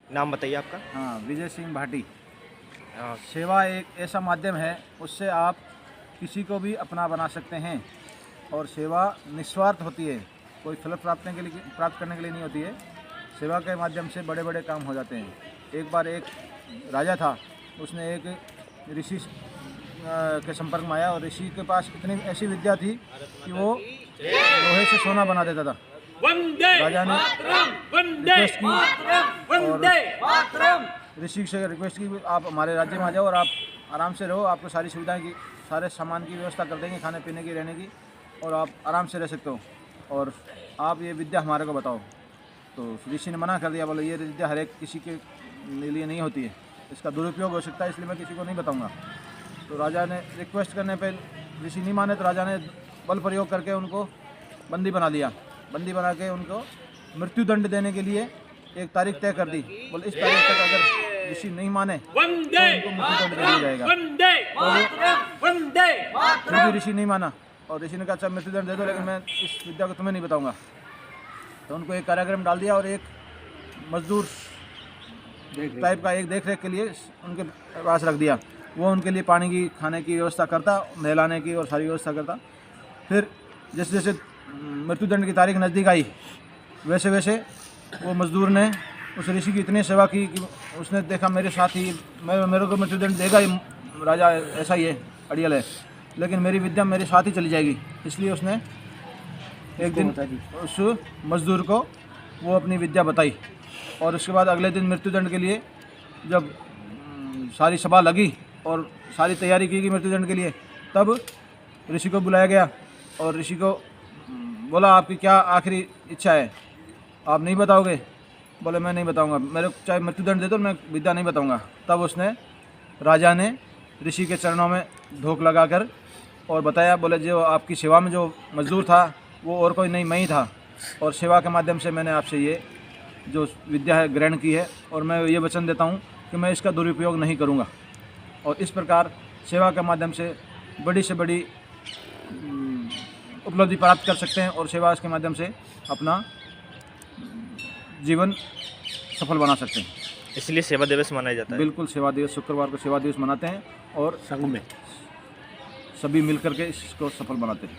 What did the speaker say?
नाम बताइए आपका। हाँ, विजय सिंह भाटी। हाँ, सेवा एक ऐसा माध्यम है, उससे आप किसी को भी अपना बना सकते हैं। और सेवा निस्वार्थ होती है, कोई फल प्राप्त करने के लिए नहीं होती है। सेवा के माध्यम से बड़े बड़े काम हो जाते हैं। एक बार एक राजा था, उसने एक ऋषि के संपर्क में आया और ऋषि के पास इतनी ऐसी विद्या थी कि वो लोहे से सोना बना देता था। राजा ने रिक्वेस्ट की और ऋषि से रिक्वेस्ट की, आप हमारे राज्य में आ जाओ और आप आराम से रहो, आपको सारी सुविधाएं की, सारे सामान की व्यवस्था कर देंगे, खाने पीने की, रहने की, और आप आराम से रह सकते हो, और आप ये विद्या हमारे को बताओ। तो ऋषि ने मना कर दिया, बोले ये विद्या हर एक किसी के लिए नहीं होती है, इसका दुरुपयोग हो सकता है, इसलिए मैं किसी को नहीं बताऊंगा। तो राजा ने रिक्वेस्ट करने पर ऋषि नहीं माने, तो राजा ने बल प्रयोग करके उनको बंदी बना लिया। बंदी बना के उनको मृत्युदंड देने के लिए एक तारीख तय कर दी। बोले इस तारीख तक अगर ऋषि नहीं माने तो उनको मृत्युदंड दे दिया जाएगा। फिर भी ऋषि नहीं माना और ऋषि ने कहा अच्छा मृत्युदंड दे दो, लेकिन मैं इस विद्या को तुम्हें नहीं बताऊंगा। तो उनको एक कारागृह में डाल दिया और एक मजदूर टाइप का एक देख रेख के लिए उनके पास रख दिया। वो उनके लिए पानी की, खाने की व्यवस्था करता, नहलाने की और सारी व्यवस्था करता। फिर जैसे जैसे मृत्युदंड की तारीख नज़दीक आई, वैसे वैसे वो मजदूर ने उस ऋषि की इतनी सेवा की कि उसने देखा मेरे साथ ही मेरे को मृत्युदंड देगा ही, राजा ऐसा ही है, अड़ियल है, लेकिन मेरी विद्या मेरे साथ ही चली जाएगी। इसलिए उसने एक दिन उस मजदूर को वो अपनी विद्या बताई। और उसके बाद अगले दिन मृत्युदंड के लिए जब सारी सभा लगी और सारी तैयारी की गई मृत्युदंड के लिए, तब ऋषि को बुलाया गया और ऋषि को बोला आपकी क्या आखिरी इच्छा है, आप नहीं बताओगे? बोले मैं नहीं बताऊंगा, मेरे को चाहे मृत्युदंड दे दो, मैं विद्या नहीं बताऊंगा। तब उसने, राजा ने ऋषि के चरणों में धोख लगाकर और बताया, बोले जो आपकी सेवा में जो मजदूर था वो और कोई नहीं, मैं ही था, और सेवा के माध्यम से मैंने आपसे ये जो विद्या है ग्रहण की है, और मैं ये वचन देता हूँ कि मैं इसका दुरुपयोग नहीं करूँगा। और इस प्रकार सेवा के माध्यम से बड़ी से बड़ी उपलब्धि प्राप्त कर सकते हैं और सेवा के माध्यम से अपना जीवन सफल बना सकते हैं। इसलिए सेवा दिवस मनाया जाता है। बिल्कुल, सेवा दिवस, शुक्रवार को सेवा दिवस मनाते हैं और संघ में सभी मिलकर के इसको सफल बनाते हैं।